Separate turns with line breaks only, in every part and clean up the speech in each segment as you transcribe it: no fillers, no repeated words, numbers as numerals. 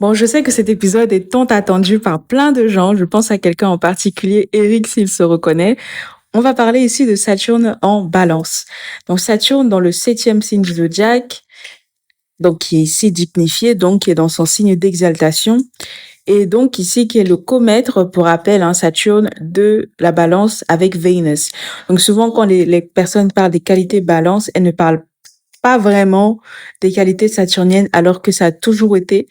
Bon, je sais que cet épisode est tant attendu par plein de gens. Je pense à quelqu'un en particulier, Eric, s'il se reconnaît. On va parler ici de Saturne en Balance. Donc Saturne dans le septième signe du zodiaque, donc qui est ici dignifié, donc qui est dans son signe d'exaltation. Et donc ici qui est le comètre, pour rappel, hein, Saturne de la Balance avec Vénus. Donc souvent quand les personnes parlent des qualités Balance, elles ne parlent pas vraiment des qualités saturniennes, alors que ça a toujours été,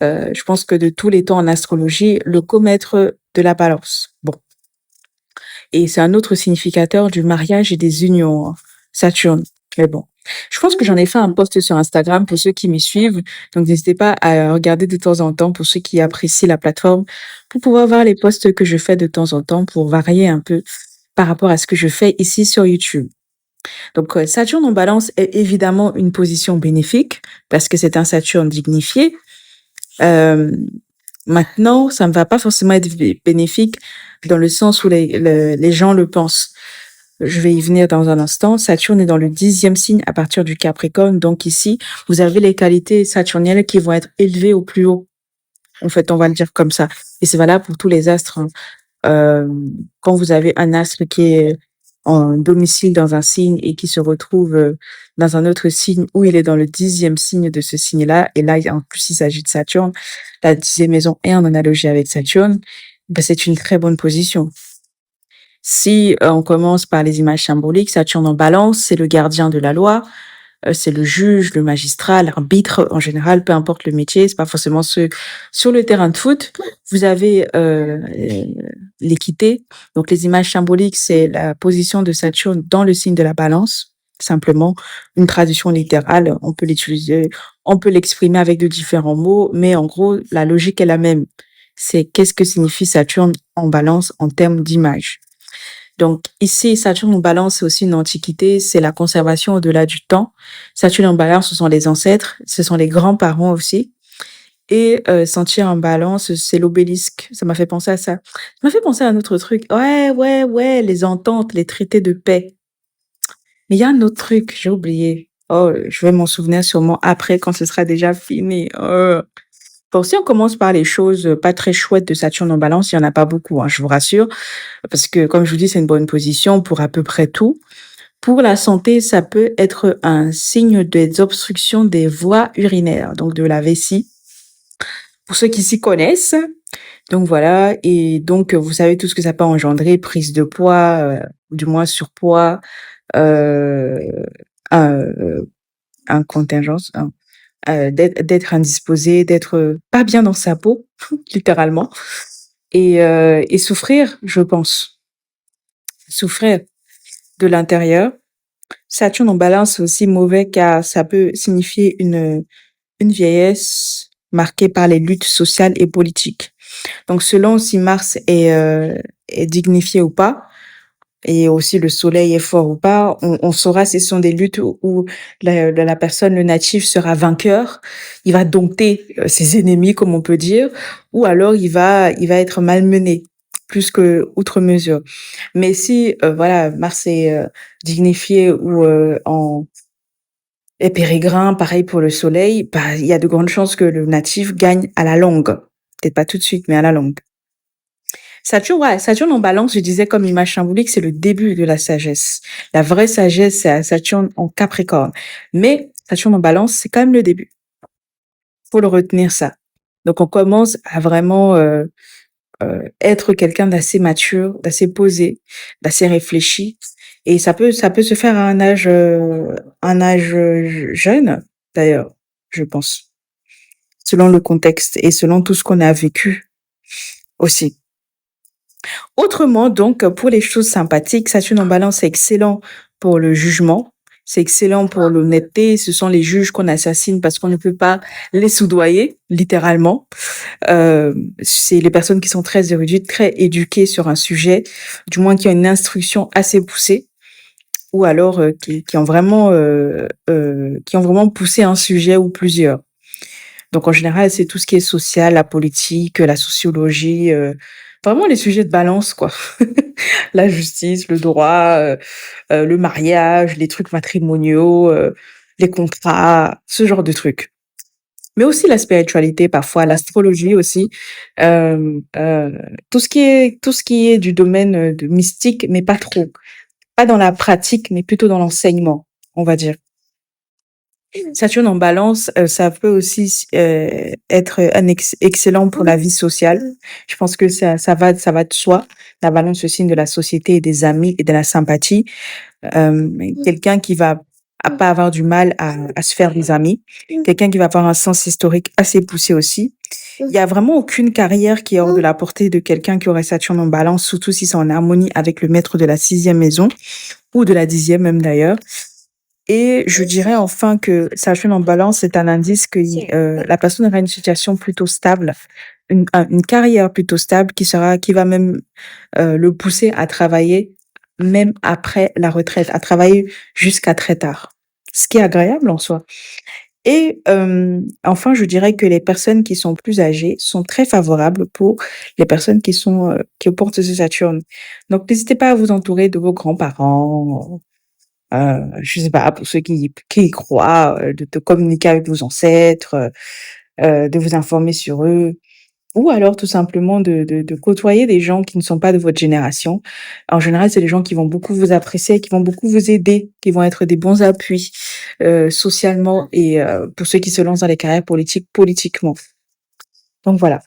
je pense que de tous les temps en astrologie, le comètre de la Balance. Bon, et c'est un autre significateur du mariage et des unions, hein, Saturne. Mais bon, je pense que j'en ai fait un post sur Instagram pour ceux qui m'y suivent, donc n'hésitez pas à regarder de temps en temps pour ceux qui apprécient la plateforme, pour pouvoir voir les posts que je fais de temps en temps pour varier un peu par rapport à ce que je fais ici sur YouTube. Donc, Saturne en Balance est évidemment une position bénéfique parce que c'est un Saturne dignifié. Euh, Maintenant, ça ne va pas forcément être bénéfique dans le sens où les gens le pensent. Je vais y venir dans un instant. Saturne est dans le 10e signe à partir du Capricorne. Donc ici, vous avez les qualités saturniennes qui vont être élevées au plus haut. En fait, on va le dire comme ça. Et c'est valable pour tous les astres, hein. Euh, Quand vous avez un astre qui est en domicile dans un signe et qui se retrouve dans un autre signe où il est dans le 10e signe de ce signe-là, et là, en plus, il s'agit de Saturne, la 10e maison est en analogie avec Saturne, ben, c'est une très bonne position. Si on commence par les images symboliques, Saturne en Balance, c'est le gardien de la loi, c'est le juge, le magistrat, l'arbitre en général, peu importe le métier, c'est pas forcément ceux sur le terrain de foot. Vous avez l'équité. Donc les images symboliques, c'est la position de Saturne dans le signe de la Balance. Simplement une traduction littérale, on peut l'utiliser, on peut l'exprimer avec de différents mots, mais en gros la logique est la même. C'est qu'est-ce que signifie Saturne en Balance en termes d'image. Donc ici, Saturne en Balance, c'est aussi une antiquité, c'est la conservation au-delà du temps. Saturne en Balance, ce sont les ancêtres, ce sont les grands-parents aussi. Et sentir en Balance, c'est l'obélisque. Ça m'a fait penser à ça. Ça m'a fait penser à un autre truc. Ouais, ouais, ouais, les ententes, les traités de paix. Mais il y a un autre truc, j'ai oublié. Oh, je vais m'en souvenir sûrement après quand ce sera déjà fini. Oh. Bon, si on commence par les choses pas très chouettes de Saturne en Balance, il y en a pas beaucoup, hein, je vous rassure, parce que comme je vous dis, c'est une bonne position pour à peu près tout. Pour la santé, ça peut être un signe des obstructions des voies urinaires, donc de la vessie. Pour ceux qui s'y connaissent, donc voilà, et donc vous savez tout ce que ça peut engendrer, prise de poids, ou du moins surpoids, euh, euh, incontingence, d'être indisposé, d'être pas bien dans sa peau, littéralement, et souffrir, je pense, souffrir de l'intérieur. Saturne en Balance, c'est aussi mauvais car ça peut signifier une vieillesse marquée par les luttes sociales et politiques. Donc selon si Mars est dignifié ou pas, et aussi le soleil est fort ou pas, on saura si ce sont des luttes où la personne, le natif, sera vainqueur, il va dompter ses ennemis, comme on peut dire, ou alors il va être malmené, plus que outre mesure. Mais si, voilà, Mars est dignifié ou est pérégrin, pareil pour le soleil, bah, il y a de grandes chances que le natif gagne à la longue. Peut-être pas tout de suite, mais à la longue. Saturne, ouais, Saturne en Balance, je disais comme image symbolique, c'est le début de la sagesse. La vraie sagesse, c'est à Saturne en Capricorne. Mais Saturne en Balance, c'est quand même le début. Faut le retenir ça. Donc on commence à vraiment être quelqu'un d'assez mature, d'assez posé, d'assez réfléchi. Et ça peut se faire à un âge jeune, d'ailleurs, je pense, selon le contexte et selon tout ce qu'on a vécu aussi. Autrement, donc, pour les choses sympathiques, Saturne en Balance, c'est excellent pour le jugement. C'est excellent pour l'honnêteté. Ce sont les juges qu'on assassine parce qu'on ne peut pas les soudoyer, littéralement. C'est les personnes qui sont très érudites, très éduquées sur un sujet, du moins qui ont une instruction assez poussée, ou alors qui ont vraiment poussé un sujet ou plusieurs. Donc en général, c'est tout ce qui est social, la politique, la sociologie, vraiment les sujets de balance, quoi. La justice, le droit, le mariage, les trucs matrimoniaux, les contrats, ce genre de trucs. mais aussi la spiritualité parfois, l'astrologie aussi, tout ce qui est du domaine, de mystique, mais pas trop. Pas dans la pratique, mais plutôt dans l'enseignement, on va dire. Saturne en Balance, ça peut aussi être un excellent pour la vie sociale. Je pense que ça va de soi. La Balance, le signe de la société et des amis et de la sympathie. Quelqu'un qui va pas avoir du mal à se faire des amis, quelqu'un qui va avoir un sens historique assez poussé aussi. Il y a vraiment aucune carrière qui est hors de la portée de quelqu'un qui aurait Saturne en Balance, surtout si c'est en harmonie avec le maître de la 6e maison ou de la 10e même d'ailleurs. Et je dirais enfin que Saturne en Balance est un indice que la personne aura une situation plutôt stable, une carrière plutôt stable qui va même le pousser à travailler même après la retraite, à travailler jusqu'à très tard, ce qui est agréable en soi. Et enfin, je dirais que les personnes qui sont plus âgées sont très favorables pour les personnes qui portent ce Saturne. Donc n'hésitez pas à vous entourer de vos grands-parents, je sais pas, pour ceux qui y croient, de communiquer avec vos ancêtres, de vous informer sur eux. Ou alors tout simplement de côtoyer des gens qui ne sont pas de votre génération. En général, c'est des gens qui vont beaucoup vous apprécier, qui vont beaucoup vous aider, qui vont être des bons appuis, socialement et pour ceux qui se lancent dans les carrières politiques, politiquement. Donc voilà.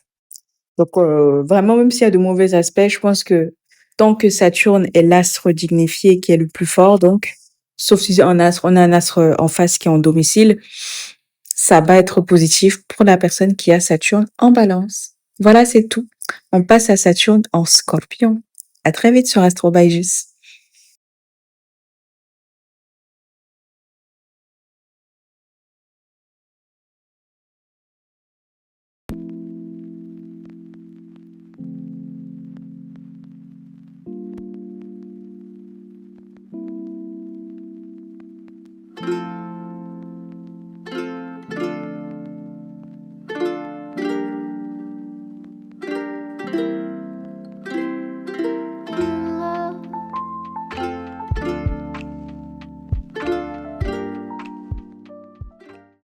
Donc vraiment, même s'il y a de mauvais aspects, je pense que tant que Saturne est l'astre dignifié qui est le plus fort, donc, sauf si on a un astre en face qui est en domicile, ça va être positif pour la personne qui a Saturne en Balance. Voilà, c'est tout. On passe à Saturne en Scorpion. À très vite sur Astro by Jus.